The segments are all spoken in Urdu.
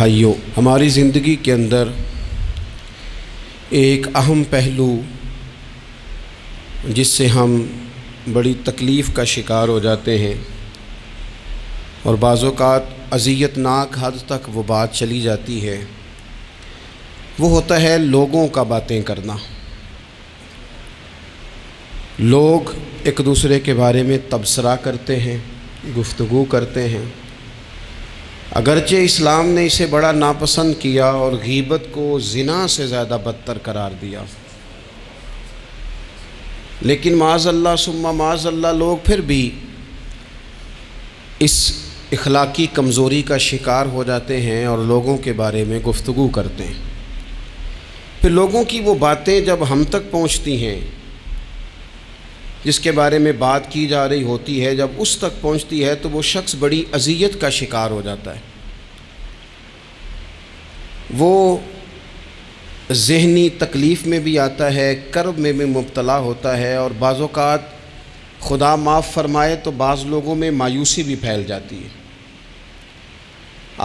بھائیوں، ہماری زندگی کے اندر ایک اہم پہلو جس سے ہم بڑی تکلیف کا شکار ہو جاتے ہیں اور بعض اوقات اذیت ناک حد تک وہ بات چلی جاتی ہے، وہ ہوتا ہے لوگوں کا باتیں کرنا۔ لوگ ایک دوسرے کے بارے میں تبصرہ کرتے ہیں، گفتگو کرتے ہیں۔ اگرچہ اسلام نے اسے بڑا ناپسند کیا اور غیبت کو زنا سے زیادہ بدتر قرار دیا، لیکن معاذ اللہ ثم معاذ اللہ لوگ پھر بھی اس اخلاقی کمزوری کا شکار ہو جاتے ہیں اور لوگوں کے بارے میں گفتگو کرتے ہیں۔ پھر لوگوں کی وہ باتیں جب ہم تک پہنچتی ہیں، جس کے بارے میں بات کی جا رہی ہوتی ہے، جب اس تک پہنچتی ہے تو وہ شخص بڑی اذیت کا شکار ہو جاتا ہے۔ وہ ذہنی تکلیف میں بھی آتا ہے، کرب میں بھی مبتلا ہوتا ہے، اور بعض اوقات خدا معاف فرمائے تو بعض لوگوں میں مایوسی بھی پھیل جاتی ہے۔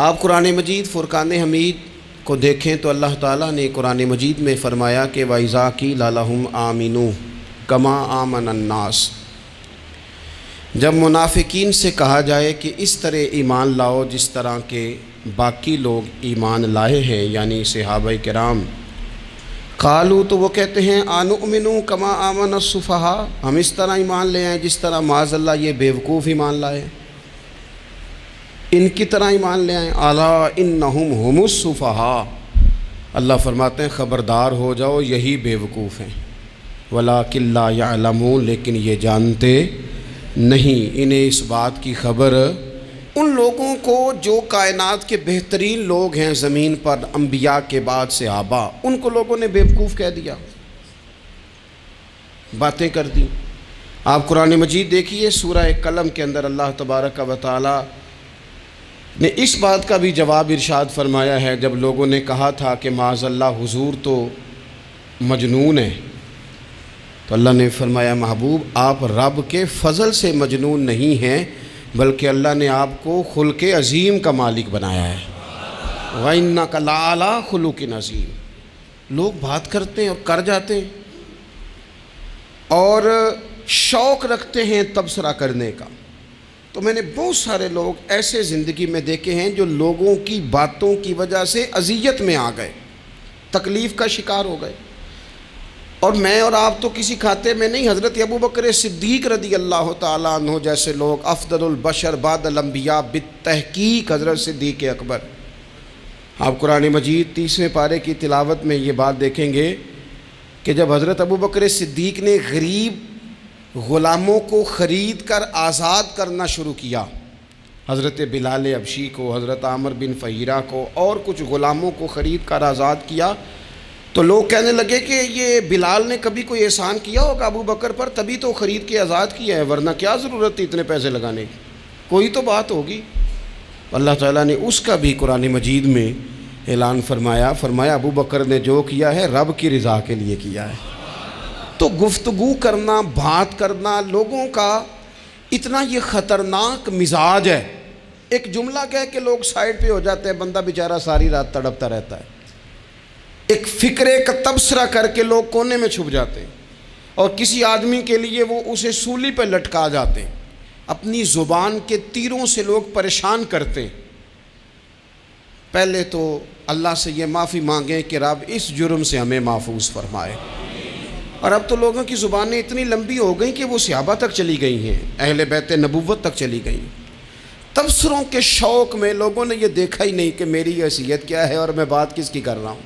آپ قرآن مجید فرقان حمید کو دیکھیں تو اللہ تعالیٰ نے قرآن مجید میں فرمایا کہ وَإِذَا قِيلَ لَهُمْ آمِنُوا كَمَا آمَنَ النَّاسُ، جب منافقین سے کہا جائے کہ اس طرح ایمان لاؤ جس طرح کے باقی لوگ ایمان لائے ہیں، یعنی صحابہ کرام، قالوا تو وہ کہتے ہیں آنؤمنوا کما آمن السفہاء، ہم اس طرح ایمان لے آئیں جس طرح معاذ اللہ یہ بیوقوف ایمان لائے، ان کی طرح ایمان لے آئیں۔ الا انہم هم السفہاء، اللہ فرماتے ہیں خبردار ہو جاؤ یہی بیوقوف ہیں، ولکن لا یعلمون، لیکن یہ جانتے نہیں، انہیں اس بات کی خبر۔ ان لوگوں کو جو کائنات کے بہترین لوگ ہیں زمین پر، انبیاء کے بعد صحابہ، ان کو لوگوں نے بیوقوف کہہ دیا، باتیں کر دی۔ آپ قرآن مجید دیکھیے سورہ قلم کے اندر اللہ تبارک و تعالی نے اس بات کا بھی جواب ارشاد فرمایا ہے، جب لوگوں نے کہا تھا کہ معاذ اللہ حضور تو مجنون ہے، تو اللہ نے فرمایا محبوب آپ رب کے فضل سے مجنون نہیں ہیں، بلکہ اللہ نے آپ کو خلق عظیم کا مالک بنایا ہے۔ وَإِنَّكَ لَعَلَىٰ خُلُقٍ عَظِيمٍ، لوگ بات کرتے ہیں اور کر جاتے ہیں اور شوق رکھتے ہیں تبصرہ کرنے کا۔ تو میں نے بہت سارے لوگ ایسے زندگی میں دیکھے ہیں جو لوگوں کی باتوں کی وجہ سے اذیت میں آ گئے، تکلیف کا شکار ہو گئے۔ اور میں اور آپ تو کسی کھاتے میں نہیں، حضرت ابوبکر صدیق رضی اللہ تعالیٰ عنہ جیسے لوگ، افضل البشر بعد الانبیاء بالتحقیق حضرت صدیق اکبر۔ آپ قرآن مجید 30ویں پارے کی تلاوت میں یہ بات دیکھیں گے کہ جب حضرت ابوبکر صدیق نے غریب غلاموں کو خرید کر آزاد کرنا شروع کیا، حضرت بلال حبشی کو، حضرت عامر بن فہیرہ کو اور کچھ غلاموں کو خرید کر آزاد کیا، تو لوگ کہنے لگے کہ یہ بلال نے کبھی کوئی احسان کیا ہوگا ابو بکر پر، تبھی تو خرید کے آزاد کیا ہے، ورنہ کیا ضرورت تھی اتنے پیسے لگانے کی، کوئی تو بات ہوگی۔ اللہ تعالیٰ نے اس کا بھی قرآن مجید میں اعلان فرمایا ابو بکر نے جو کیا ہے رب کی رضا کے لیے کیا ہے۔ تو گفتگو کرنا، بات کرنا، لوگوں کا اتنا یہ خطرناک مزاج ہے، ایک جملہ کہہ کے لوگ سائڈ پہ ہو جاتے ہیں، بندہ بیچارہ ساری رات تڑپتا رہتا ہے، ایک فکرے کا تبصرہ کر کے لوگ کونے میں چھپ جاتے ہیں، اور کسی آدمی کے لیے وہ اسے سولی پہ لٹکا جاتے ہیں، اپنی زبان کے تیروں سے لوگ پریشان کرتے ہیں۔ پہلے تو اللہ سے یہ معافی مانگیں کہ رب اس جرم سے ہمیں محفوظ فرمائے۔ اور اب تو لوگوں کی زبانیں اتنی لمبی ہو گئیں کہ وہ صحابہ تک چلی گئی ہیں، اہل بیت نبوت تک چلی گئی ہیں۔ تبصروں کے شوق میں لوگوں نے یہ دیکھا ہی نہیں کہ میری حیثیت کیا ہے اور میں بات کس کی کر رہا ہوں،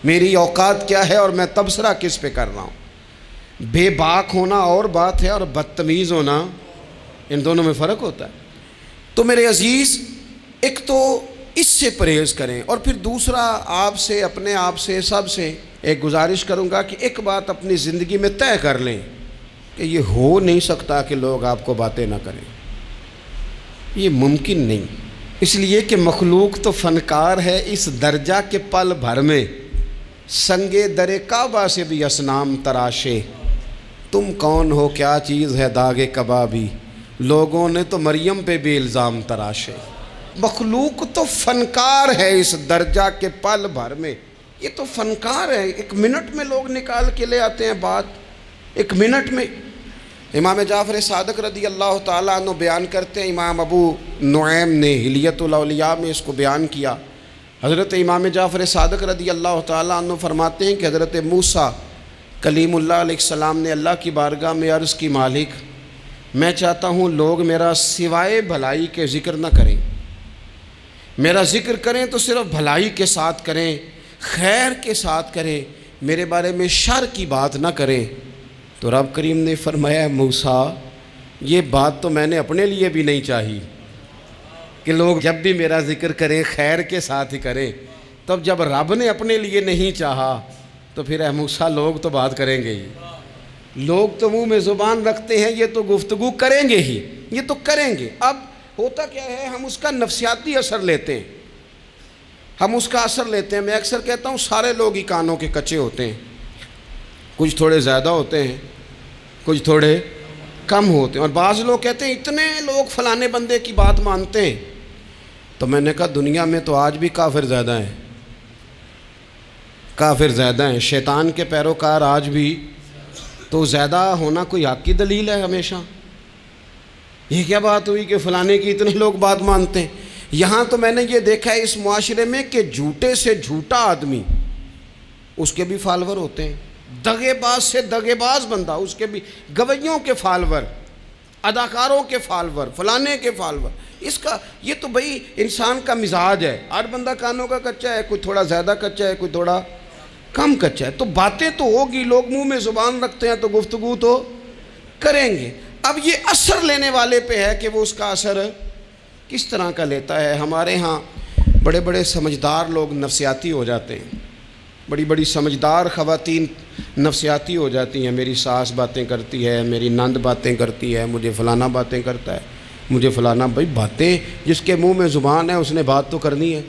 میری اوقات کیا ہے اور میں تبصرہ کس پہ کر رہا ہوں۔ بے باک ہونا اور بات ہے اور بدتمیز ہونا، ان دونوں میں فرق ہوتا ہے۔ تو میرے عزیز، ایک تو اس سے پرہیز کریں، اور پھر دوسرا آپ سے، اپنے آپ سے، سب سے ایک گزارش کروں گا کہ ایک بات اپنی زندگی میں طے کر لیں کہ یہ ہو نہیں سکتا کہ لوگ آپ کو باتیں نہ کریں، یہ ممکن نہیں، اس لیے کہ مخلوق تو فنکار ہے اس درجہ کے پل بھر میں، سنگے در کعبہ سے بھی اصنام تراشے، تم کون ہو کیا چیز ہے داغ کبابی، لوگوں نے تو مریم پہ بھی الزام تراشے۔ مخلوق تو فنکار ہے اس درجہ کے پل بھر میں، یہ تو فنکار ہے، ایک منٹ میں لوگ نکال کے لے آتے ہیں بات، ایک منٹ میں۔ امام جعفر صادق رضی اللہ تعالیٰ عنہ بیان کرتے ہیں، امام ابو نعیم نے حلیۃ الاولیاء میں اس کو بیان کیا۔ حضرت امام جعفر صادق رضی اللہ تعالیٰ عنہ فرماتے ہیں کہ حضرت موسیٰ کلیم اللہ علیہ السلام نے اللہ کی بارگاہ میں عرض کی، مالک میں چاہتا ہوں لوگ میرا سوائے بھلائی کے ذکر نہ کریں، میرا ذکر کریں تو صرف بھلائی کے ساتھ کریں، خیر کے ساتھ کریں، میرے بارے میں شر کی بات نہ کریں۔ تو رب کریم نے فرمایا، موسیٰ یہ بات تو میں نے اپنے لیے بھی نہیں چاہی کہ لوگ جب بھی میرا ذکر کریں خیر کے ساتھ ہی کریں، تب جب رب نے اپنے لیے نہیں چاہا تو پھر اے موسیٰ لوگ تو بات کریں گے ہی، لوگ تو منہ میں زبان رکھتے ہیں، یہ تو گفتگو کریں گے ہی، یہ تو کریں گے۔ اب ہوتا کیا ہے، ہم اس کا نفسیاتی اثر لیتے ہیں، ہم اس کا اثر لیتے ہیں۔ میں اکثر کہتا ہوں سارے لوگ ہی کانوں کے کچے ہوتے ہیں، کچھ تھوڑے زیادہ ہوتے ہیں، کچھ تھوڑے کم ہوتے ہیں، اور بعض لوگ کہتے ہیں اتنے لوگ فلانے بندے کی بات مانتے ہیں۔ تو میں نے کہا دنیا میں تو آج بھی کافر زیادہ ہیں، کافر زیادہ ہیں، شیطان کے پیروکار آج بھی، تو زیادہ ہونا کوئی حق کی دلیل ہے ہمیشہ؟ یہ کیا بات ہوئی کہ فلانے کی اتنے لوگ بات مانتے ہیں؟ یہاں تو میں نے یہ دیکھا ہے اس معاشرے میں کہ جھوٹے سے جھوٹا آدمی، اس کے بھی فالور ہوتے ہیں، دغے باز سے دغے باز بندہ، اس کے بھی گویوں کے فالور، اداکاروں کے فالور، فلانے کے فالور۔ اس کا یہ تو بھئی انسان کا مزاج ہے، ہر بندہ کانوں کا کچا ہے، کوئی تھوڑا زیادہ کچا ہے، کوئی تھوڑا کم کچا ہے، تو باتیں تو ہوگی، لوگ منہ میں زبان رکھتے ہیں تو گفتگو تو کریں گے۔ اب یہ اثر لینے والے پہ ہے کہ وہ اس کا اثر کس طرح کا لیتا ہے۔ ہمارے ہاں بڑے بڑے سمجھدار لوگ نفسیاتی ہو جاتے ہیں، بڑی بڑی سمجھدار خواتین نفسیاتی ہو جاتی ہیں، میری ساس باتیں کرتی ہے، میری نند باتیں کرتی ہے، مجھے فلانا باتیں کرتا ہے، مجھے فلانا۔ بھائی باتیں، جس کے منہ میں زبان ہے اس نے بات تو کرنی ہے۔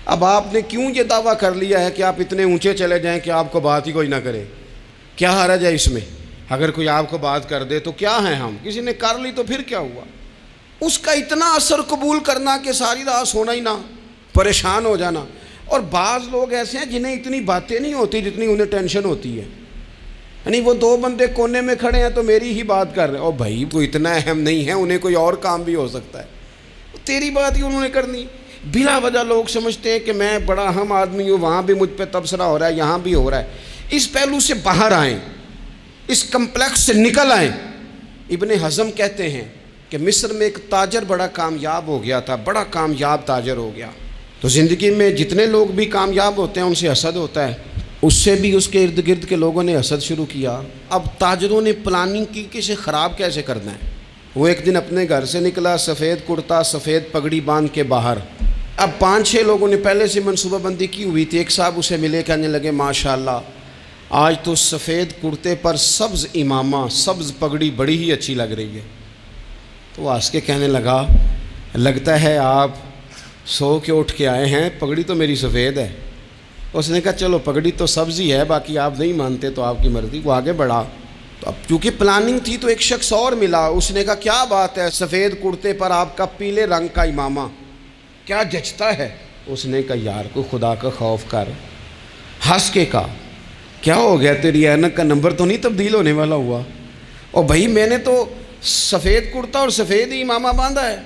اب آپ نے کیوں یہ دعویٰ کر لیا ہے کہ آپ اتنے اونچے چلے جائیں کہ آپ کو بات ہی کوئی نہ کرے؟ کیا حرج ہے اس میں؟ اگر کوئی آپ کو بات کر دے تو کیا ہیں ہم، کسی نے کر لی تو پھر کیا ہوا؟ اس کا اتنا اثر قبول کرنا کہ ساری رات سونا ہی نہ، پریشان ہو جانا۔ اور بعض لوگ ایسے ہیں جنہیں اتنی باتیں نہیں ہوتی جتنی انہیں ٹینشن ہوتی ہے، یعنی وہ دو بندے کونے میں کھڑے ہیں تو میری ہی بات کر رہے ہیں، اور بھائی تو اتنا اہم نہیں ہے، انہیں کوئی اور کام بھی ہو سکتا ہے، تیری بات ہی انہوں نے کرنی۔ بلا وجہ لوگ سمجھتے ہیں کہ میں بڑا اہم آدمی ہوں، وہاں بھی مجھ پہ تبصرہ ہو رہا ہے، یہاں بھی ہو رہا ہے۔ اس پہلو سے باہر آئیں، اس کمپلیکس سے نکل آئیں۔ ابن حزم کہتے ہیں کہ مصر میں ایک تاجر بڑا کامیاب ہو گیا تھا، بڑا کامیاب تاجر ہو گیا، تو زندگی میں جتنے لوگ بھی کامیاب ہوتے ہیں ان سے حسد ہوتا ہے، اس سے بھی اس کے ارد گرد کے لوگوں نے حسد شروع کیا۔ اب تاجروں نے پلاننگ کی کہ اسے خراب کیسے کرنا ہے۔ وہ ایک دن اپنے گھر سے نکلا، سفید کرتا سفید پگڑی باندھ کے باہر۔ اب 5-6 لوگوں نے پہلے سے منصوبہ بندی کی ہوئی تھی۔ ایک صاحب اسے ملے، کہنے لگے ماشاءاللہ آج تو سفید کرتے پر سبز امامہ، سبز پگڑی بڑی ہی اچھی لگ رہی ہے۔ تو وہ ہنس کے کہنے لگا، لگتا ہے آپ سو کے اٹھ کے آئے ہیں، پگڑی تو میری سفید ہے۔ اس نے کہا چلو پگڑی تو سبز ہی ہے، باقی آپ نہیں مانتے تو آپ کی مرضی۔ وہ آگے بڑھا، تو اب چونکہ پلاننگ تھی تو ایک شخص اور ملا، اس نے کہا کیا بات ہے، سفید کرتے پر آپ کا پیلے رنگ کا امامہ کیا جچتا ہے۔ اس نے کہا یار کو خدا کا خوف کر، ہنس کے کہا کیا ہو گیا، تیری اینک کا نمبر تو نہیں تبدیل ہونے والا ہوا؟ اور بھائی میں نے تو سفید کرتا اور سفید ہی امامہ باندھا ہے۔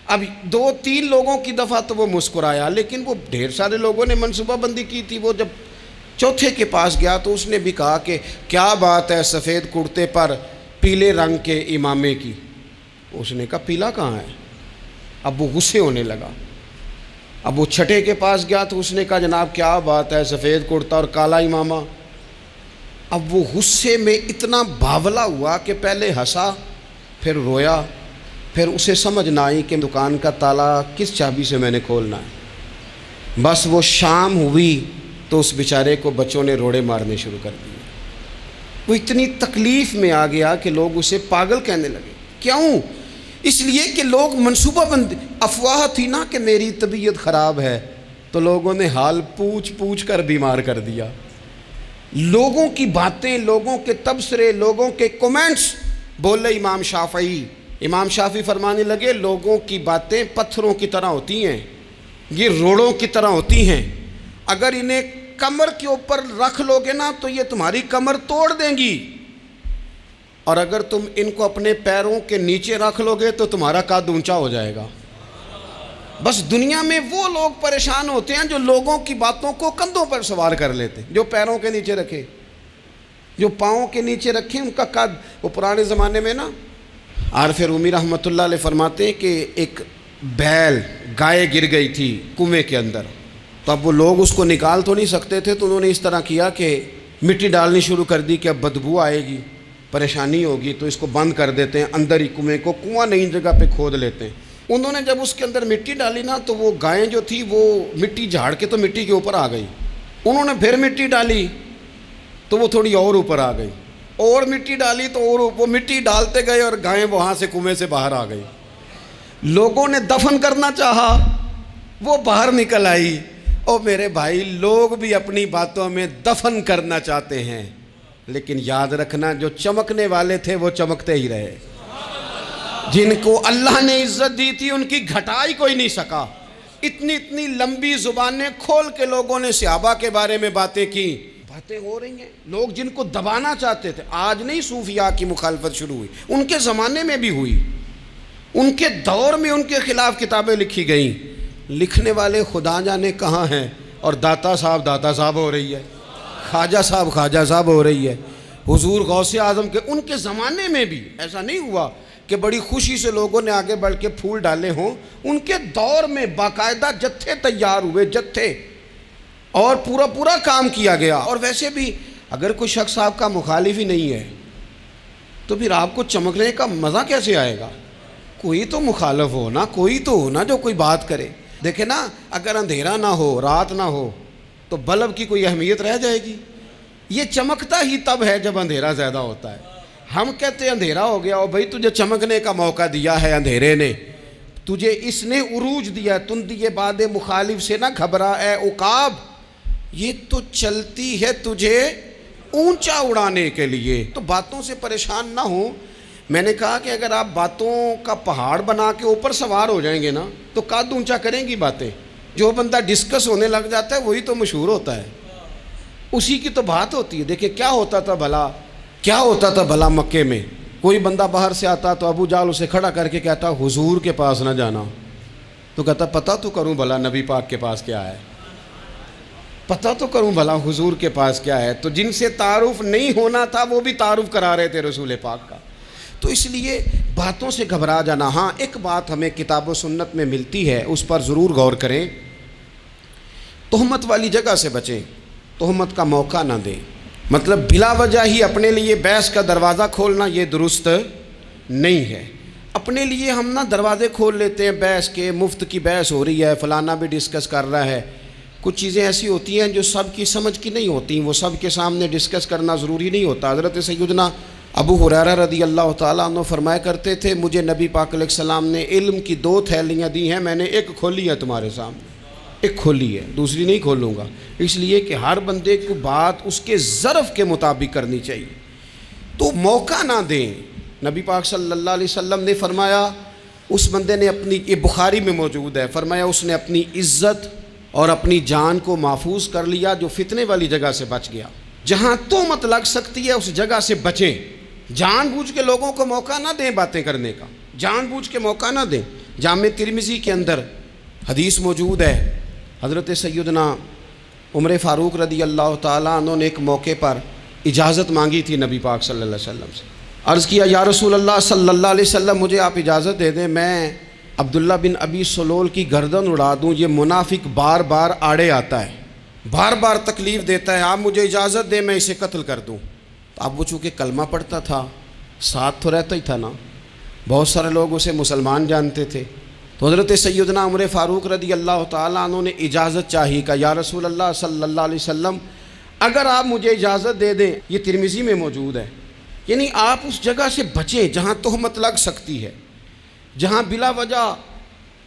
اب 2-3 لوگوں کی دفعہ تو وہ مسکرایا، لیکن وہ ڈھیر سارے لوگوں نے منصوبہ بندی کی تھی۔ وہ جب چوتھے کے پاس گیا تو اس نے بھی کہا کہ کیا بات ہے سفید کرتے پر پیلے رنگ کے امامے کی۔ اس نے کہا پیلا کہاں ہے؟ اب وہ غصے ہونے لگا۔ اب وہ چھٹے کے پاس گیا تو اس نے کہا جناب کیا بات ہے سفید کرتا اور کالا امامہ۔ اب وہ غصے میں اتنا باولا ہوا کہ پہلے ہنسا پھر رویا، پھر اسے سمجھ نہ آئی کہ دکان کا تالا کس چابی سے میں نے کھولنا ہے۔ بس وہ شام ہوئی تو اس بیچارے کو بچوں نے روڑے مارنے شروع کر دیے۔ وہ اتنی تکلیف میں آ گیا کہ لوگ اسے پاگل کہنے لگے۔ کیوں؟ اس لیے کہ لوگ منصوبہ بندی، افواہ تھی نا کہ میری طبیعت خراب ہے، تو لوگوں نے حال پوچھ پوچھ کر بیمار کر دیا۔ لوگوں کی باتیں، لوگوں کے تبصرے، لوگوں کے کومنٹس۔ بولے امام شافعی امام شافعی فرمانے لگے لوگوں کی باتیں پتھروں کی طرح ہوتی ہیں، یہ روڑوں کی طرح ہوتی ہیں، اگر انہیں کمر کے اوپر رکھ لو گے نا تو یہ تمہاری کمر توڑ دیں گی، اور اگر تم ان کو اپنے پیروں کے نیچے رکھ لو گے تو تمہارا قد اونچا ہو جائے گا۔ بس دنیا میں وہ لوگ پریشان ہوتے ہیں جو لوگوں کی باتوں کو کندھوں پر سوار کر لیتے، جو پیروں کے نیچے رکھے، جو پاؤں کے نیچے رکھے ان کا قد۔ وہ پرانے زمانے میں نا عارف رومی رحمۃ اللہ علیہ فرماتے ہیں کہ ایک بیل گائے گر گئی تھی کنویں کے اندر، تو اب وہ لوگ اس کو نکال تو نہیں سکتے تھے، تو انہوں نے اس طرح کیا کہ مٹی ڈالنی شروع کر دی کہ اب بدبو آئے گی، پریشانی ہوگی، تو اس کو بند کر دیتے ہیں، اندر ہی کنویں کو کنواں نئی جگہ پہ کھود لیتے ہیں۔ انہوں نے جب اس کے اندر مٹی ڈالی نا تو وہ گائیں جو تھی وہ مٹی جھاڑ کے تو مٹی کے اوپر آ گئی، انہوں نے پھر مٹی ڈالی تو وہ تھوڑی اور اوپر آ گئی، اور مٹی ڈالی تو اور وہ مٹی ڈالتے گئے اور گائیں وہاں سے کنویں سے باہر آ گئی۔ لوگوں نے دفن کرنا چاہا، وہ باہر نکل آئی۔ او میرے بھائی، لوگ بھی اپنی باتوں میں دفن کرنا چاہتے ہیں، لیکن یاد رکھنا جو چمکنے والے تھے وہ چمکتے ہی رہے، جن کو اللہ نے عزت دی تھی ان کی گھٹائی کوئی نہیں سکا۔ اتنی اتنی لمبی زبانیں کھول کے لوگوں نے صحابہ کے بارے میں باتیں کی، باتیں ہو رہی ہیں، لوگ جن کو دبانا چاہتے تھے۔ آج نہیں صوفیاء کی مخالفت شروع ہوئی، ان کے زمانے میں بھی ہوئی، ان کے دور میں ان کے خلاف کتابیں لکھی گئیں، لکھنے والے خدا جانے کہاں ہیں، اور داتا صاحب ہو رہی ہے، خواجہ صاحب ہو رہی ہے۔ حضور غوث اعظم کے ان کے زمانے میں بھی ایسا نہیں ہوا کہ بڑی خوشی سے لوگوں نے آگے بڑھ کے پھول ڈالے ہوں، ان کے دور میں باقاعدہ جتھے تیار ہوئے، جتھے، اور پورا کام کیا گیا۔ اور ویسے بھی اگر کوئی شخص آپ کا مخالف ہی نہیں ہے تو پھر آپ کو چمکنے کا مزہ کیسے آئے گا؟ کوئی تو مخالف ہو نا، کوئی تو ہو نا جو کوئی بات کرے۔ دیکھیں نا، اگر اندھیرا نہ ہو، رات نہ ہو تو بلب کی کوئی اہمیت رہ جائے گی؟ یہ چمکتا ہی تب ہے جب اندھیرا زیادہ ہوتا ہے۔ ہم کہتے ہیں اندھیرا ہو گیا، اور بھائی تجھے چمکنے کا موقع دیا ہے اندھیرے نے، تجھے اس نے عروج دیا، تندی باد مخالف سے نہ گھبرا اے عقاب، یہ تو چلتی ہے تجھے اونچا اڑانے کے لیے۔ تو باتوں سے پریشان نہ ہو۔ میں نے کہا کہ اگر آپ باتوں کا پہاڑ بنا کے اوپر سوار ہو جائیں گے نا تو قد اونچا کریں گی باتیں۔ جو بندہ ڈسکس ہونے لگ جاتا ہے وہی تو مشہور ہوتا ہے، اسی کی تو بات ہوتی ہے۔ دیکھیں کیا ہوتا تھا بھلا مکے میں، کوئی بندہ باہر سے آتا تو ابو جال اسے کھڑا کر کے کہتا حضور کے پاس نہ جانا، تو کہتا پتہ تو کروں بھلا نبی پاک کے پاس کیا ہے، پتہ تو کروں بھلا حضور کے پاس کیا ہے۔ تو جن سے تعارف نہیں ہونا تھا وہ بھی تعارف کرا رہے تھے رسول پاک کا۔ تو اس لیے باتوں سے گھبرا جانا۔ ہاں ایک بات ہمیں کتاب و سنت میں ملتی ہے، اس پر ضرور غور کریں، تہمت والی جگہ سے بچیں، تہمت کا موقع نہ دیں۔ مطلب بلا وجہ ہی اپنے لیے بحث کا دروازہ کھولنا یہ درست نہیں ہے۔ اپنے لیے ہم نہ دروازے کھول لیتے ہیں بحث کے، مفت کی بحث ہو رہی ہے، فلانا بھی ڈسکس کر رہا ہے۔ کچھ چیزیں ایسی ہوتی ہیں جو سب کی سمجھ کی نہیں ہوتی، وہ سب کے سامنے ڈسکس کرنا ضروری نہیں ہوتا۔ حضرت سیدنا ابو ہریرہ رضی اللہ تعالیٰ عنہ فرمایا کرتے تھے، مجھے نبی پاک علیہ السلام نے علم کی 2 تھیلیاں دی ہیں، میں نے ایک کھولی ہے تمہارے سامنے، ایک کھولی ہے، دوسری نہیں کھولوں گا، اس لیے کہ ہر بندے کو بات اس کے ظرف کے مطابق کرنی چاہیے۔ تو موقع نہ دیں۔ نبی پاک صلی اللہ علیہ وسلم نے فرمایا، اس بندے نے اپنی، یہ بخاری میں موجود ہے، فرمایا اس نے اپنی عزت اور اپنی جان کو محفوظ کر لیا جو فتنے والی جگہ سے بچ گیا۔ جہاں تہمت لگ سکتی ہے اس جگہ سے بچیں، جان بوجھ کے لوگوں کو موقع نہ دیں باتیں کرنے کا، جان بوجھ کے موقع نہ دیں۔ جامع ترمذی کے اندر حدیث موجود ہے، حضرت سیدنا عمر فاروق رضی اللہ تعالیٰ عنہ نے ایک موقع پر اجازت مانگی تھی نبی پاک صلی اللہ علیہ وسلم سے۔ عرض کیا یا رسول اللہ صلی اللہ علیہ وسلم، مجھے آپ اجازت دے دیں، میں عبداللہ بن ابی سلول کی گردن اڑا دوں، یہ منافق بار بار آڑے آتا ہے، بار بار تکلیف دیتا ہے، آپ مجھے اجازت دیں میں اسے قتل کر دوں۔ تو اب وہ چونکہ کلمہ پڑھتا تھا، ساتھ تو رہتا ہی تھا نا، بہت سارے لوگ اسے مسلمان جانتے تھے، تو حضرت سیدنا عمر فاروق رضی اللہ تعالیٰ عنہ نے اجازت چاہی، کہ یا رسول اللہ صلی اللہ علیہ وسلم اگر آپ مجھے اجازت دے دیں، یہ ترمذی میں موجود ہے، یعنی آپ اس جگہ سے بچیں جہاں تہمت لگ سکتی ہے، جہاں بلا وجہ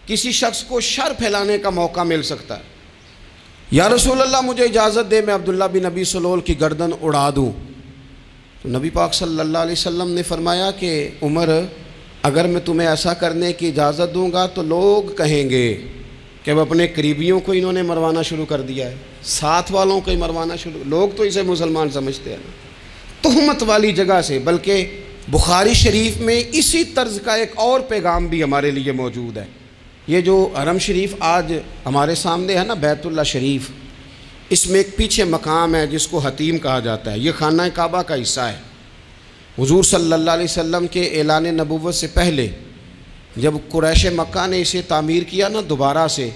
کسی شخص کو شر پھیلانے کا موقع مل سکتا ہے۔ یا رسول اللہ مجھے اجازت دے میں عبداللہ بن ابی سلول کی گردن اڑا دوں۔ تو نبی پاک صلی اللہ علیہ وسلم نے فرمایا کہ عمر اگر میں تمہیں ایسا کرنے کی اجازت دوں گا تو لوگ کہیں گے کہ اب اپنے قریبیوں کو انہوں نے مروانا شروع کر دیا ہے، ساتھ والوں کو ہی مروانا شروع، لوگ تو اسے مسلمان سمجھتے ہیں نا، تہمت والی جگہ سے۔ بلکہ بخاری شریف میں اسی طرز کا ایک اور پیغام بھی ہمارے لیے موجود ہے۔ یہ جو حرم شریف آج ہمارے سامنے ہے نا، بیت اللہ شریف، اس میں ایک پیچھے مقام ہے جس کو حتیم کہا جاتا ہے، یہ خانہ کعبہ کا حصہ ہے۔ حضور صلی اللہ علیہ وسلم کے اعلان نبوت سے پہلے جب قریش مکہ نے اسے تعمیر کیا نا دوبارہ سے،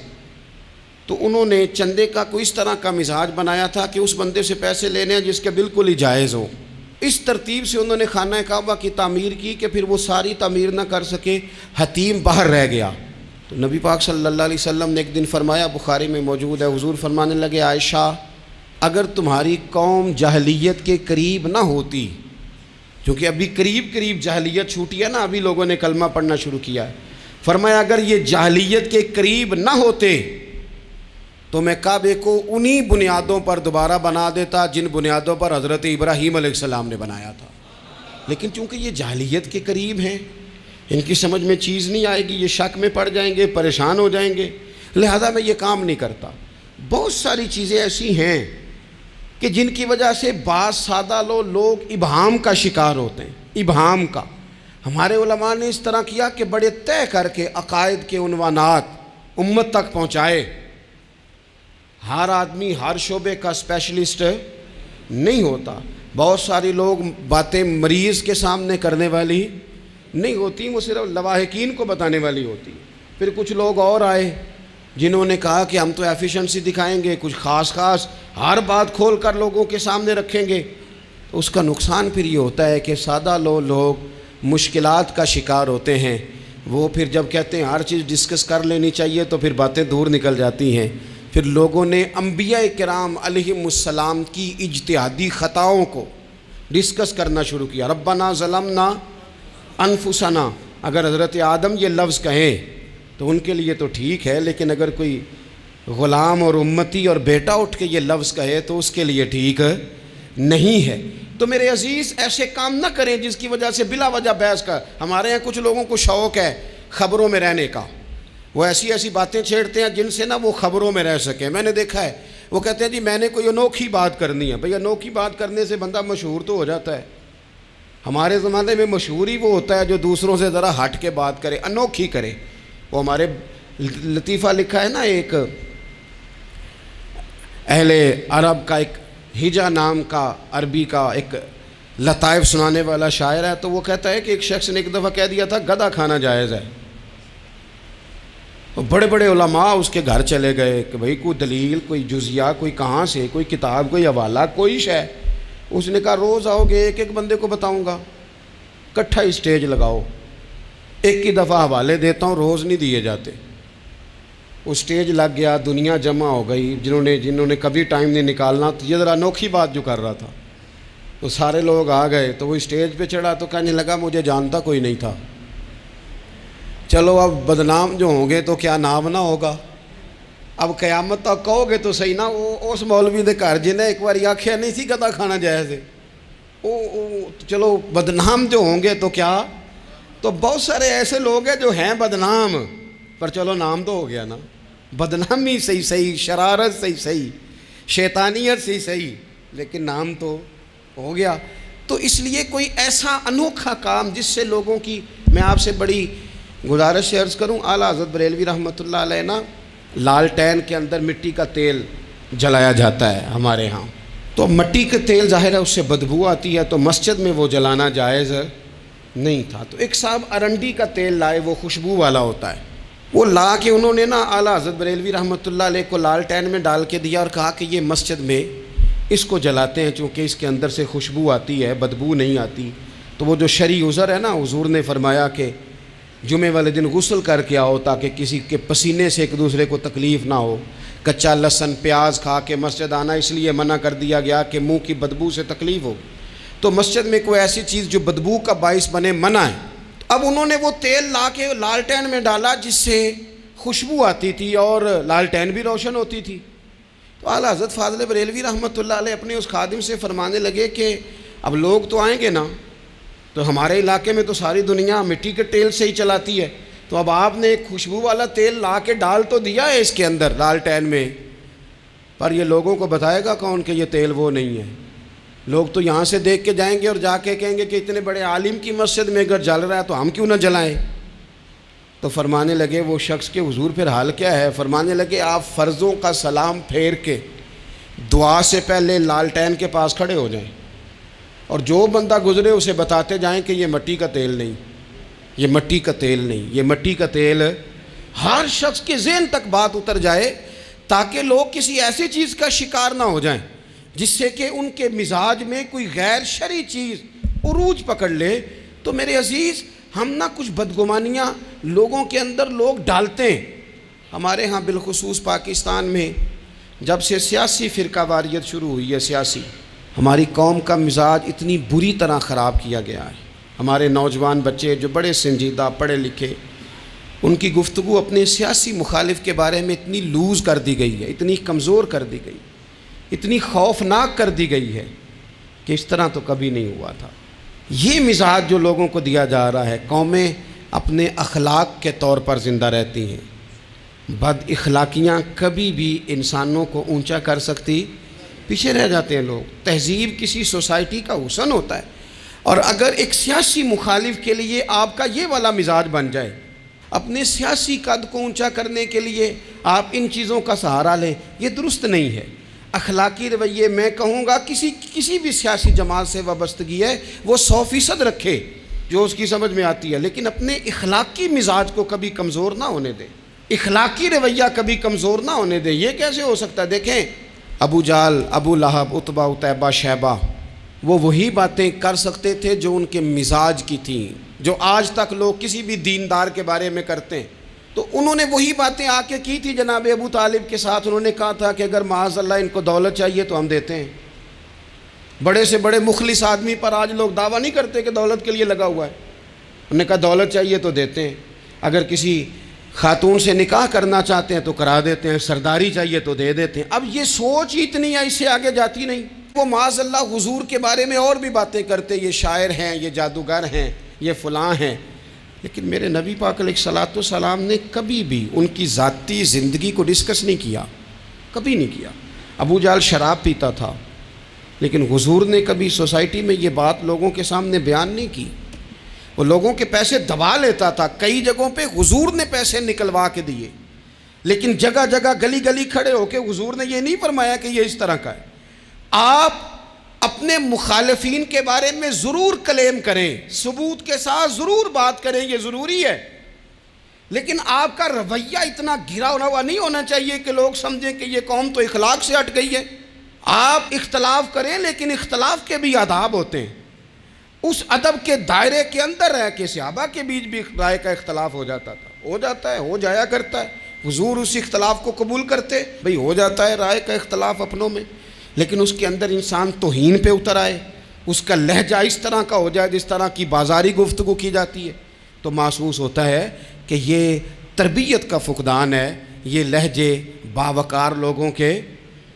تو انہوں نے چندے کا کوئی اس طرح کا مزاج بنایا تھا کہ اس بندے سے پیسے لینے ہیں جس کے بالکل ہی جائز ہو۔ اس ترتیب سے انہوں نے خانہ کعبہ کی تعمیر کی کہ پھر وہ ساری تعمیر نہ کر سکے، حتیم باہر رہ گیا۔ تو نبی پاک صلی اللہ علیہ وسلم نے ایک دن فرمایا، بخاری میں موجود ہے، حضور فرمانے لگے، عائشہ اگر تمہاری قوم جاہلیت کے قریب نہ ہوتی، کیونکہ ابھی قریب جاہلیت چھوٹی ہے نا، ابھی لوگوں نے کلمہ پڑھنا شروع کیا ہے، فرمایا اگر یہ جاہلیت کے قریب نہ ہوتے تو میں کعبے کو انہی بنیادوں پر دوبارہ بنا دیتا جن بنیادوں پر حضرت ابراہیم علیہ السلام نے بنایا تھا۔ لیکن چونکہ یہ جاہلیت کے قریب ہیں، ان کی سمجھ میں چیز نہیں آئے گی، یہ شک میں پڑ جائیں گے، پریشان ہو جائیں گے، لہذا میں یہ کام نہیں کرتا۔ بہت ساری چیزیں ایسی ہیں کہ جن کی وجہ سے بعض سادہ لوگ ابہام کا شکار ہوتے ہیں، ابہام کا۔ ہمارے علماء نے اس طرح کیا کہ بڑے طے کر کے عقائد کے عنوانات امت تک پہنچائے۔ ہر آدمی ہر شعبے کا اسپیشلسٹ نہیں ہوتا، بہت ساری لوگ باتیں مریض کے سامنے کرنے والی نہیں ہوتی، وہ صرف لواحقین کو بتانے والی ہوتی۔ پھر کچھ لوگ اور آئے جنہوں نے کہا کہ ہم تو ایفیشنسی دکھائیں گے، کچھ خاص ہر بات کھول کر لوگوں کے سامنے رکھیں گے، تو اس کا نقصان پھر یہ ہوتا ہے کہ سادہ لوگ مشکلات کا شکار ہوتے ہیں۔ وہ پھر جب کہتے ہیں ہر چیز ڈسکس کر لینی چاہیے تو پھر باتیں دور نکل جاتی ہیں۔ پھر لوگوں نے انبیاء کرام علیہم السلام کی اجتہادی خطاؤں کو ڈسکس کرنا شروع کیا۔ ربنا ظلمنا انفسنا، اگر حضرت آدم یہ لفظ کہیں تو ان کے لیے تو ٹھیک ہے، لیکن اگر کوئی غلام اور امتی اور بیٹا اٹھ کے یہ لفظ کہے تو اس کے لیے ٹھیک نہیں ہے۔ تو میرے عزیز ایسے کام نہ کریں جس کی وجہ سے بلا وجہ بحث کا۔ ہمارے یہاں کچھ لوگوں کو شوق ہے خبروں میں رہنے کا، وہ ایسی باتیں چھیڑتے ہیں جن سے نا وہ خبروں میں رہ سکیں۔ میں نے دیکھا ہے وہ کہتے ہیں جی میں نے کوئی انوکھی بات کرنی ہے۔ بھئی انوکھی بات کرنے سے بندہ مشہور تو ہو جاتا ہے۔ ہمارے زمانے میں مشہور ہی وہ ہوتا ہے جو دوسروں سے ذرا ہٹ کے بات کرے، انوکھی کرے۔ وہ ہمارے لطیفہ لکھا ہے نا، ایک اہل عرب کا ایک ہجا نام کا عربی کا ایک لطائف سنانے والا شاعر ہے، تو وہ کہتا ہے کہ ایک شخص نے ایک دفعہ کہہ دیا تھا گدھا کھانا جائز ہے۔ بڑے بڑے علماء اس کے گھر چلے گئے کہ بھئی کوئی دلیل، کوئی جزیہ، کوئی کہاں سے، کوئی کتاب، کوئی حوالہ، کوئی شے۔ اس نے کہا روز آؤ گے ایک بندے کو بتاؤں گا، کٹھا اسٹیج لگاؤ، ایک ہی دفعہ حوالے دیتا ہوں، روز نہیں دیے جاتے۔ وہ اسٹیج لگ گیا، دنیا جمع ہو گئی، جنہوں نے کبھی ٹائم نہیں نکالنا، تو یہ ذرا انوکھی بات جو کر رہا تھا، تو سارے لوگ آ گئے۔ تو وہ اسٹیج پہ چڑھا تو کہنے لگا مجھے جانتا کوئی نہیں تھا۔ چلو اب بدنام جو ہوں گے تو کیا نام نہ ہوگا، اب قیامت تک کہو گے تو صحیح نا۔ وہ اس مولوی دے گھر جنہیں ایک بار آکھیا نہیں سی گدھا کھانا جائز ہے، چلو بدنام جو ہوں گے تو کیا۔ تو بہت سارے ایسے لوگ ہیں جو ہیں بدنام، پر چلو نام تو ہو گیا نا، بدنامی صحیح، شرارت صحیح، شیطانیت صحیح، لیکن نام تو ہو گیا۔ تو اس لیے کوئی ایسا انوکھا کام جس سے لوگوں کی، میں آپ سے بڑی گزارش سے عرض کروں، اعلیٰ حضرت بریلوی رحمۃ اللہ علیہ نا، لالٹین کے اندر مٹی کا تیل جلایا جاتا ہے ہمارے ہاں، تو مٹی کا تیل ظاہر ہے اس سے بدبو آتی ہے، تو مسجد میں وہ جلانا جائز نہیں تھا۔ تو ایک صاحب ارنڈی کا تیل لائے، وہ خوشبو والا ہوتا ہے، وہ لا کے انہوں نے نا اعلیٰ حضرت بریلوی رحمۃ اللہ علیہ کو لالٹین میں ڈال کے دیا اور کہا کہ یہ مسجد میں اس کو جلاتے ہیں چونکہ اس کے اندر سے خوشبو آتی ہے، بدبو نہیں آتی۔ تو وہ جو شرعی عذر ہے نا، حضور نے فرمایا کہ جمعے والے دن غسل کر کے آؤ تاکہ کسی کے پسینے سے ایک دوسرے کو تکلیف نہ ہو۔ کچا لہسن پیاز کھا کے مسجد آنا اس لیے منع کر دیا گیا کہ منہ کی بدبو سے تکلیف ہو، تو مسجد میں کوئی ایسی چیز جو بدبو کا باعث بنے منع ہے۔ اب انہوں نے وہ تیل لا کے لالٹین میں ڈالا جس سے خوشبو آتی تھی اور لالٹین بھی روشن ہوتی تھی۔ تو اعلیٰ حضرت فاضل بریلوی رحمۃ اللہ علیہ اپنے اس خادم سے فرمانے لگے کہ اب لوگ تو آئیں گے نا، تو ہمارے علاقے میں تو ساری دنیا مٹی کے تیل سے ہی چلاتی ہے، تو اب آپ نے ایک خوشبو والا تیل لا کے ڈال تو دیا ہے اس کے اندر لالٹین میں، پر یہ لوگوں کو بتائے گا کون کہ یہ تیل وہ نہیں ہے؟ لوگ تو یہاں سے دیکھ کے جائیں گے اور جا کے کہیں گے کہ اتنے بڑے عالم کی مسجد میں اگر جل رہا ہے تو ہم کیوں نہ جلائیں؟ تو فرمانے لگے وہ شخص کہ حضور پھر حال کیا ہے؟ فرمانے لگے آپ فرضوں کا سلام پھیر کے دعا سے پہلے لالٹین کے پاس کھڑے ہو جائیں، اور جو بندہ گزرے اسے بتاتے جائیں کہ یہ مٹی کا تیل نہیں، یہ مٹی کا تیل نہیں، یہ مٹی کا تیل۔ ہر شخص کے ذہن تک بات اتر جائے تاکہ لوگ کسی ایسی چیز کا شکار نہ ہو جائیں جس سے کہ ان کے مزاج میں کوئی غیر شرعی چیز عروج پکڑ لے۔ تو میرے عزیز، ہم نہ کچھ بدگمانیاں لوگوں کے اندر لوگ ڈالتے ہیں۔ ہمارے ہاں بالخصوص پاکستان میں جب سے سیاسی فرقہ واریت شروع ہوئی ہے، سیاسی، ہماری قوم کا مزاج اتنی بری طرح خراب کیا گیا ہے۔ ہمارے نوجوان بچے جو بڑے سنجیدہ پڑھے لکھے، ان کی گفتگو اپنے سیاسی مخالف کے بارے میں اتنی لوز کر دی گئی ہے، اتنی کمزور کر دی گئی، اتنی خوفناک کر دی گئی ہے کہ اس طرح تو کبھی نہیں ہوا تھا۔ یہ مزاج جو لوگوں کو دیا جا رہا ہے، قومیں اپنے اخلاق کے طور پر زندہ رہتی ہیں۔ بد اخلاقیاں کبھی بھی انسانوں کو اونچا کر سکتی، پیچھے رہ جاتے ہیں لوگ۔ تہذیب کسی سوسائٹی کا حسن ہوتا ہے، اور اگر ایک سیاسی مخالف کے لیے آپ کا یہ والا مزاج بن جائے، اپنے سیاسی قد کو اونچا کرنے کے لیے آپ ان چیزوں کا سہارا لیں، یہ درست نہیں ہے۔ اخلاقی رویے میں کہوں گا کسی بھی سیاسی جماعت سے وابستگی ہے وہ 100% رکھے جو اس کی سمجھ میں آتی ہے، لیکن اپنے اخلاقی مزاج کو کبھی کمزور نہ ہونے دے، اخلاقی رویہ کبھی کمزور نہ ہونے دے۔ یہ کیسے ہو سکتا ہے؟ دیکھیں، ابو جہل، ابو لہب، عتبہ، عتیبہ، شیبہ، وہ وہی باتیں کر سکتے تھے جو ان کے مزاج کی تھیں، جو آج تک لوگ کسی بھی دیندار کے بارے میں کرتے ہیں۔ تو انہوں نے وہی باتیں آ کے کی تھی جناب ابو طالب کے ساتھ۔ انہوں نے کہا تھا کہ اگر معاذ اللہ ان کو دولت چاہیے تو ہم دیتے ہیں۔ بڑے سے بڑے مخلص آدمی پر آج لوگ دعویٰ نہیں کرتے کہ دولت کے لیے لگا ہوا ہے۔ انہوں نے کہا دولت چاہیے تو دیتے ہیں، اگر کسی خاتون سے نکاح کرنا چاہتے ہیں تو کرا دیتے ہیں، سرداری چاہیے تو دے دیتے ہیں۔ اب یہ سوچ ہی اتنی ہے، اس سے آگے جاتی نہیں۔ وہ معاذ اللہ حضور کے بارے میں اور بھی باتیں کرتے، یہ شاعر ہیں، یہ جادوگر ہیں، یہ فلاں ہیں، لیکن میرے نبی پاک علیہ الصلوۃ والسلام نے کبھی بھی ان کی ذاتی زندگی کو ڈسکس نہیں کیا، کبھی نہیں کیا۔ ابو جہل شراب پیتا تھا، لیکن حضور نے کبھی سوسائٹی میں یہ بات لوگوں کے سامنے بیان نہیں کی۔ وہ لوگوں کے پیسے دبا لیتا تھا، کئی جگہوں پہ حضور نے پیسے نکلوا کے دیے، لیکن جگہ جگہ گلی گلی کھڑے ہو کے حضور نے یہ نہیں فرمایا کہ یہ اس طرح کا ہے۔ آپ اپنے مخالفین کے بارے میں ضرور کلیم کریں، ثبوت کے ساتھ ضرور بات کریں، یہ ضروری ہے، لیکن آپ کا رویہ اتنا گھرا ہوا نہیں ہونا چاہیے کہ لوگ سمجھیں کہ یہ قوم تو اخلاق سے ہٹ گئی ہے۔ آپ اختلاف کریں، لیکن اختلاف کے بھی آداب ہوتے ہیں۔ اس ادب کے دائرے کے اندر رہ کے صحابہ کے بیچ بھی رائے کا اختلاف ہو جاتا تھا، ہو جاتا ہے، ہو جایا کرتا ہے۔ حضور اس اختلاف کو قبول کرتے، بھئی ہو جاتا ہے رائے کا اختلاف اپنوں میں، لیکن اس کے اندر انسان توہین پہ اتر آئے، اس کا لہجہ اس طرح کا ہو جائے جس طرح کی بازاری گفتگو کی جاتی ہے، تو محسوس ہوتا ہے کہ یہ تربیت کا فقدان ہے۔ یہ لہجے باوقار لوگوں کے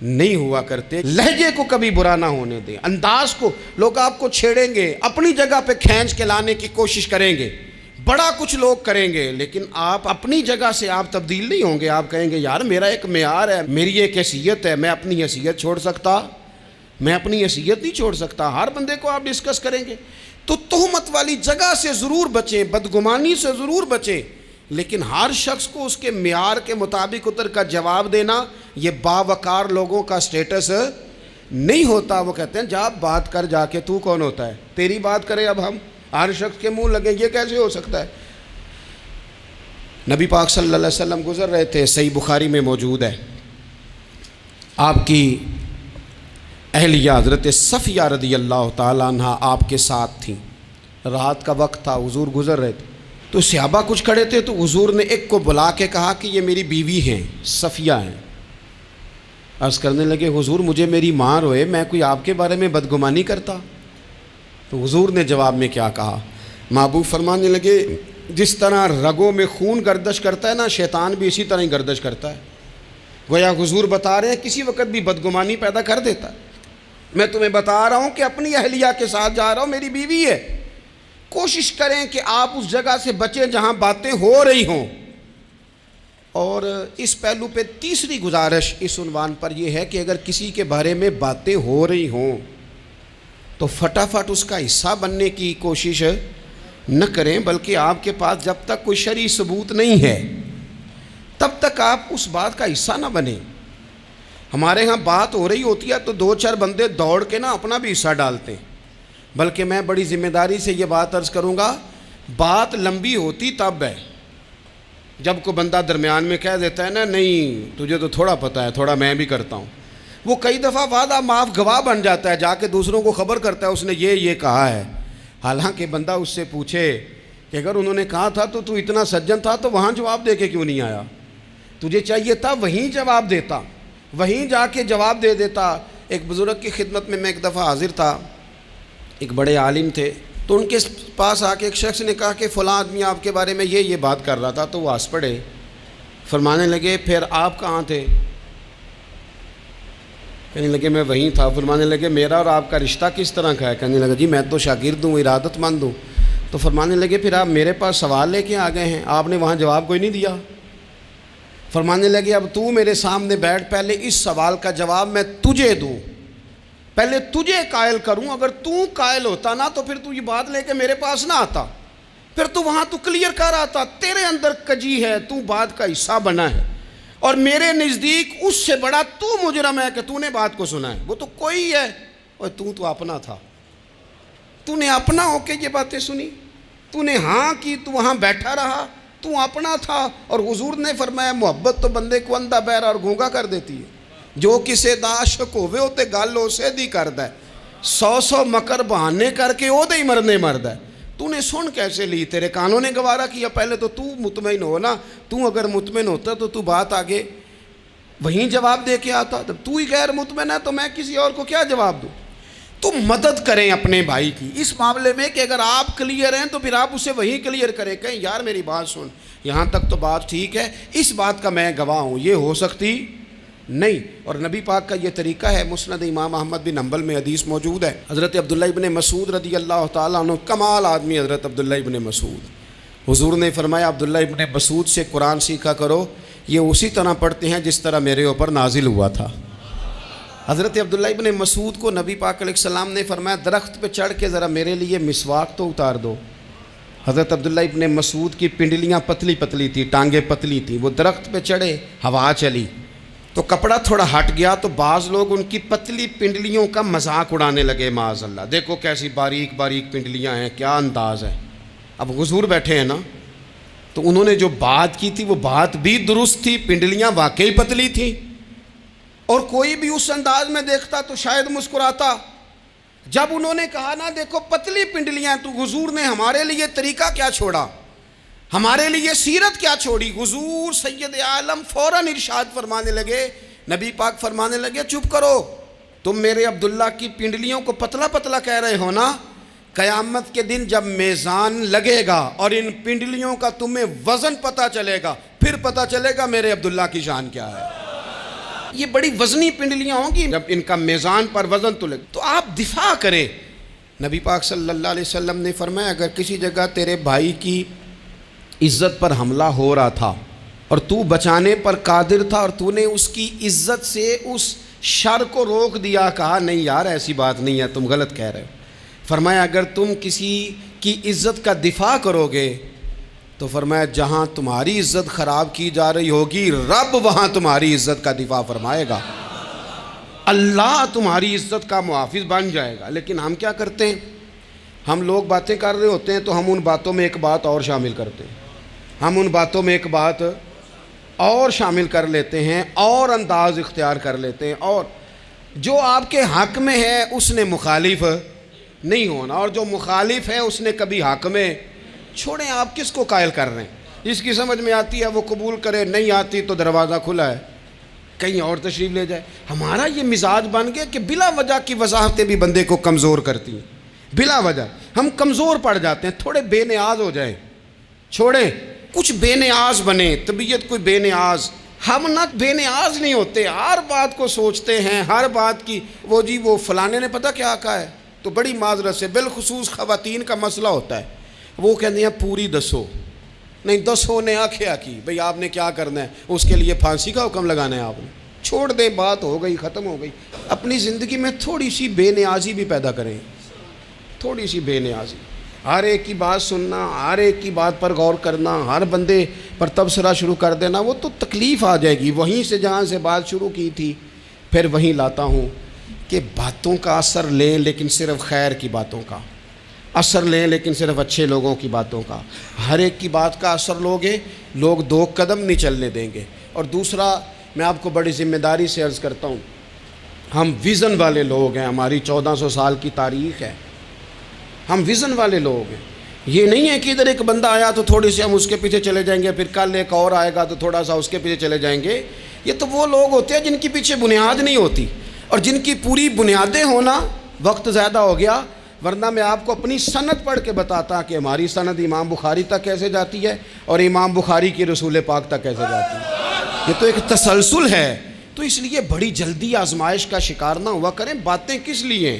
نہیں ہوا کرتے۔ لہجے کو کبھی برا نہ ہونے دیں، انداز کو۔ لوگ آپ کو چھیڑیں گے، اپنی جگہ پہ کھینچ کے لانے کی کوشش کریں گے، بڑا کچھ لوگ کریں گے، لیکن آپ اپنی جگہ سے آپ تبدیل نہیں ہوں گے۔ آپ کہیں گے یار میرا ایک معیار ہے، میری ایک حیثیت ہے، میں اپنی حیثیت چھوڑ سکتا؟ میں اپنی حیثیت نہیں چھوڑ سکتا۔ ہر بندے کو آپ ڈسکس کریں گے، تو تہمت والی جگہ سے ضرور بچیں، بدگمانی سے ضرور بچیں، لیکن ہر شخص کو اس کے معیار کے مطابق اتر کا جواب دینا یہ باوقار لوگوں کا سٹیٹس نہیں ہوتا۔ وہ کہتے ہیں جا بات کر، جا کے تو کون ہوتا ہے تیری بات کرے، اب ہم ہر شخص کے منہ لگیں، یہ کیسے ہو سکتا ہے؟ نبی پاک صلی اللہ علیہ وسلم گزر رہے تھے، صحیح بخاری میں موجود ہے، آپ کی اہلیہ حضرت صفیہ رضی اللہ تعالیٰ عنہ آپ کے ساتھ تھیں۔ رات کا وقت تھا، حضور گزر رہے تھے، تو صحابہ کچھ کھڑے تھے، تو حضور نے ایک کو بلا کے کہا کہ یہ میری بیوی ہیں، صفیہ ہیں۔ عرض کرنے لگے حضور مجھے میری ماں روئے، میں کوئی آپ کے بارے میں بدگمانی کرتا؟ تو حضور نے جواب میں کیا کہا؟ محبوب فرمانے لگے جس طرح رگوں میں خون گردش کرتا ہے نا، شیطان بھی اسی طرح ہی گردش کرتا ہے۔ گویا حضور بتا رہے ہیں کسی وقت بھی بدگمانی پیدا کر دیتا ہے۔ میں تمہیں بتا رہا ہوں کہ اپنی اہلیہ کے ساتھ جا رہا ہوں، میری بیوی ہے، کوشش کریں کہ آپ اس جگہ سے بچیں جہاں باتیں ہو رہی ہوں۔ اور اس پہلو پہ تیسری گزارش اس عنوان پر یہ ہے کہ اگر کسی کے بارے میں باتیں ہو رہی ہوں تو فٹافٹ اس کا حصہ بننے کی کوشش نہ کریں، بلکہ آپ کے پاس جب تک کوئی شرعی ثبوت نہیں ہے تب تک آپ اس بات کا حصہ نہ بنیں۔ ہمارے ہاں بات ہو رہی ہوتی ہے تو دو چار بندے دوڑ کے نا اپنا بھی حصہ ڈالتے ہیں، بلکہ میں بڑی ذمہ داری سے یہ بات عرض کروں گا، بات لمبی ہوتی تب ہے جب کوئی بندہ درمیان میں کہہ دیتا ہے نا نہیں تجھے تو تھوڑا پتہ ہے، تھوڑا میں بھی کرتا ہوں۔ وہ کئی دفعہ وعدہ معاف گواہ بن جاتا ہے، جا کے دوسروں کو خبر کرتا ہے اس نے یہ کہا ہے، حالانکہ بندہ اس سے پوچھے کہ اگر انہوں نے کہا تھا تو اتنا سجن تھا تو وہاں جواب دے کے کیوں نہیں آیا؟ تجھے چاہیے تھا وہیں جواب دیتا، وہیں جا کے جواب دے دیتا۔ ایک بزرگ کی خدمت میں ایک دفعہ حاضر تھا، ایک بڑے عالم تھے، تو ان کے پاس آ کے ایک شخص نے کہا کہ فلاں آدمی آپ کے بارے میں یہ بات کر رہا تھا، تو وہ ہنس پڑے، فرمانے لگے پھر آپ کہاں تھے؟ کہنے لگے میں وہیں تھا۔ فرمانے لگے میرا اور آپ کا رشتہ کس طرح کا ہے؟ کہنے لگا جی میں تو شاگرد ہوں، ارادت مند ہوں۔ تو فرمانے لگے پھر آپ میرے پاس سوال لے کے آ گئے ہیں، آپ نے وہاں جواب کوئی نہیں دیا۔ فرمانے لگے اب تو میرے سامنے بیٹھ، پہلے اس سوال کا جواب میں تجھے دوں، پہلے تجھے قائل کروں، اگر تو قائل ہوتا نا تو پھر تو یہ بات لے کے میرے پاس نہ آتا، پھر تو وہاں تو کلیئر کر آتا، تیرے اندر کجی ہے، تو بات کا حصہ بنا ہے، اور میرے نزدیک اس سے بڑا تو مجرم ہے کہ تو نے بات کو سنا ہے، وہ تو کوئی ہے، اور تو اپنا تھا، تو نے اپنا ہو کے یہ باتیں سنی، تو نے ہاں کی، تو وہاں بیٹھا رہا، تو اپنا تھا۔ اور حضور نے فرمایا محبت تو بندے کو اندھا بہرا اور گونگا کر دیتی ہے، جو کسے دا عاشق ہوئے ہوتے گل اسے دی کردا ہے، 100 مکر بہانے کر کے او دے ہی مرنے مردا ہے۔ تو نے سن کیسے لی؟ تیرے کانوں نے گوارا کیا؟ پہلے تو مطمئن ہو نا، تو اگر مطمئن ہوتا تو بات آگے وہیں جواب دے کے آتا، تب تو ہی غیر مطمئن ہے تو میں کسی اور کو کیا جواب دوں؟ تو مدد کریں اپنے بھائی کی اس معاملے میں کہ اگر آپ کلیئر ہیں تو پھر آپ اسے وہیں کلیئر کریں، کہیں یار میری بات سن، یہاں تک تو بات ٹھیک ہے، اس بات کا میں گواہ ہوں، یہ ہو سکتی نہیں۔ اور نبی پاک کا یہ طریقہ ہے، مسند امام احمد بن حنبل میں حدیث موجود ہے، حضرت عبداللہ ابن مسعود رضی اللہ تعالیٰ عنہ، کمال آدمی حضرت عبداللہ ابن مسعود، حضور نے فرمایا عبداللہ ابن مسعود سے قرآن سیکھا کرو، یہ اسی طرح پڑھتے ہیں جس طرح میرے اوپر نازل ہوا تھا۔ حضرت عبداللہ ابن مسعود کو نبی پاک علیہ السلام نے فرمایا درخت پہ چڑھ کے ذرا میرے لیے مسواک تو اتار دو۔ حضرت عبداللہ ابن مسعود کی پنڈلیاں پتلی پتلی تھی، ٹانگیں پتلی تھی، وہ درخت پہ چڑھے، ہوا چلی تو کپڑا تھوڑا ہٹ گیا، تو بعض لوگ ان کی پتلی پنڈلیوں کا مذاق اڑانے لگے، معاذ اللہ، دیکھو کیسی باریک باریک پنڈلیاں ہیں، کیا انداز ہے۔ اب حضور بیٹھے ہیں نا، تو انہوں نے جو بات کی تھی وہ بات بھی درست تھی، پنڈلیاں واقعی پتلی تھیں، اور کوئی بھی اس انداز میں دیکھتا تو شاید مسکراتا۔ جب انہوں نے کہا نا دیکھو پتلی پنڈلیاں، تو حضور نے ہمارے لیے طریقہ کیا چھوڑا، ہمارے لیے سیرت کیا چھوڑی۔ حضور سید عالم فوراً ارشاد فرمانے لگے، نبی پاک فرمانے لگے چپ کرو، تم میرے عبداللہ کی پنڈلیوں کو پتلا پتلا کہہ رہے ہو نا، قیامت کے دن جب میزان لگے گا اور ان پنڈلیوں کا تمہیں وزن پتہ چلے گا، پھر پتہ چلے گا میرے عبداللہ کی شان کیا ہے۔ یہ بڑی وزنی پنڈلیاں ہوں گی، جب ان کا میزان پر وزن تو لگے تو آپ دفاع کریں۔ نبی پاک صلی اللہ علیہ وسلم نے فرمایا اگر کسی جگہ تیرے بھائی کی عزت پر حملہ ہو رہا تھا اور تو بچانے پر قادر تھا اور تو نے اس کی عزت سے اس شر کو روک دیا، کہا نہیں یار ایسی بات نہیں ہے، تم غلط کہہ رہے ہو، فرمایا اگر تم کسی کی عزت کا دفاع کرو گے تو فرمایا جہاں تمہاری عزت خراب کی جا رہی ہوگی رب وہاں تمہاری عزت کا دفاع فرمائے گا، اللہ تمہاری عزت کا محافظ بن جائے گا۔ لیکن ہم کیا کرتے ہیں، ہم لوگ باتیں کر رہے ہوتے ہیں تو ہم ان باتوں میں ایک بات اور شامل کرتے ہیں، ہم ان باتوں میں ایک بات اور شامل کر لیتے ہیں اور انداز اختیار کر لیتے ہیں، اور جو آپ کے حق میں ہے اس نے مخالف نہیں ہونا، اور جو مخالف ہے اس نے کبھی حق میں چھوڑیں۔ آپ کس کو قائل کر رہے ہیں؟ جس کی سمجھ میں آتی ہے وہ قبول کرے، نہیں آتی تو دروازہ کھلا ہے، کہیں اور تشریف لے جائے۔ ہمارا یہ مزاج بن گیا کہ بلا وجہ کی وضاحتیں بھی بندے کو کمزور کرتی ہیں، بلا وجہ ہم کمزور پڑ جاتے ہیں، تھوڑے بے نیاز ہو جائیں، چھوڑیں کچھ بے نیاز بنے، طبیعت کوئی بے نیاز، ہم نہ بے نیاز نہیں ہوتے، ہر بات کو سوچتے ہیں، ہر بات کی وہ جی وہ فلانے نے پتہ کیا کہا ہے، تو بڑی معذرت سے بالخصوص خواتین کا مسئلہ ہوتا ہے، وہ کہتے ہیں پوری دسو، نہیں دسو نے آکھیا کی بھئی آپ نے کیا کرنا ہے، اس کے لیے پھانسی کا حکم لگانا ہے آپ نے، چھوڑ دیں، بات ہو گئی، ختم ہو گئی۔ اپنی زندگی میں تھوڑی سی بے نیازی بھی پیدا کریں، تھوڑی سی بے نیازی، ہر ایک کی بات سننا، ہر ایک کی بات پر غور کرنا، ہر بندے پر تبصرہ شروع کر دینا، وہ تو تکلیف آ جائے گی۔ وہیں سے جہاں سے بات شروع کی تھی پھر وہیں لاتا ہوں کہ باتوں کا اثر لیں لیکن صرف خیر کی باتوں کا اثر لیں، لیکن صرف اچھے لوگوں کی باتوں کا۔ ہر ایک کی بات کا اثر لوگے، لوگ دو قدم نہیں چلنے دیں گے۔ اور دوسرا، میں آپ کو بڑی ذمہ داری سے عرض کرتا ہوں، ہم ویژن والے لوگ ہیں، ہماری 1400 سال کی تاریخ ہے، ہم ویژن والے لوگ ہیں۔ یہ نہیں ہے کہ ادھر ایک بندہ آیا تو تھوڑی سی ہم اس کے پیچھے چلے جائیں گے، پھر کل ایک اور آئے گا تو تھوڑا سا اس کے پیچھے چلے جائیں گے۔ یہ تو وہ لوگ ہوتے ہیں جن کے پیچھے بنیاد نہیں ہوتی، اور جن کی پوری بنیادیں ہونا وقت زیادہ ہو گیا، ورنہ میں آپ کو اپنی سند پڑھ کے بتاتا کہ ہماری سند امام بخاری تک کیسے جاتی ہے اور امام بخاری کی رسول پاک تک کیسے جاتی ہے۔ یہ تو ایک تسلسل ہے۔ تو اس لیے بڑی جلدی آزمائش کا شکار نہ ہوا کریں۔ باتیں کس لیے ہیں؟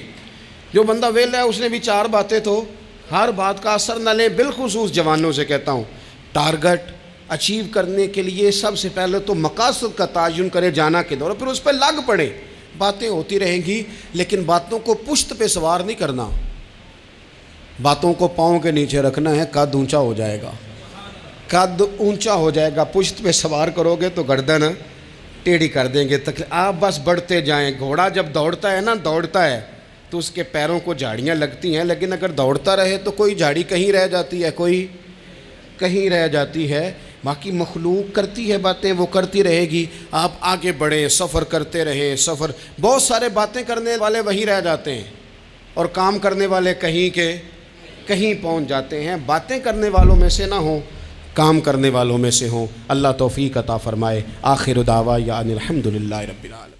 جو بندہ ویلا ہے اس نے بھی 4 باتیں، تو ہر بات کا اثر نہ لیں۔ بالخصوص جوانوں سے کہتا ہوں، ٹارگٹ اچیو کرنے کے لیے سب سے پہلے تو مقاصد کا تعین کرے، جانا کے دور، پھر اس پہ لگ پڑے۔ باتیں ہوتی رہیں گی لیکن باتوں کو پشت پہ سوار نہیں کرنا، باتوں کو پاؤں کے نیچے رکھنا ہے، قد اونچا ہو جائے گا، قد اونچا ہو جائے گا۔ پشت پہ سوار کرو گے تو گردن ٹیڑھی کر دیں گے۔ آپ بس بڑھتے جائیں۔ گھوڑا جب دوڑتا ہے نا، دوڑتا ہے تو اس کے پیروں کو جھاڑیاں لگتی ہیں، لیکن اگر دوڑتا رہے تو کوئی جھاڑی کہیں رہ جاتی ہے، کوئی کہیں رہ جاتی ہے۔ باقی مخلوق کرتی ہے باتیں، وہ کرتی رہے گی۔ آپ آگے بڑھیں، سفر کرتے رہیں۔ سفر، بہت سارے باتیں کرنے والے وہیں رہ جاتے ہیں اور کام کرنے والے کہیں کے کہیں پہنچ جاتے ہیں۔ باتیں کرنے والوں میں سے نہ ہوں، کام کرنے والوں میں سے ہوں۔ اللہ توفیق عطا فرمائے۔ آخر دعوانا الحمدللہ رب العالمین۔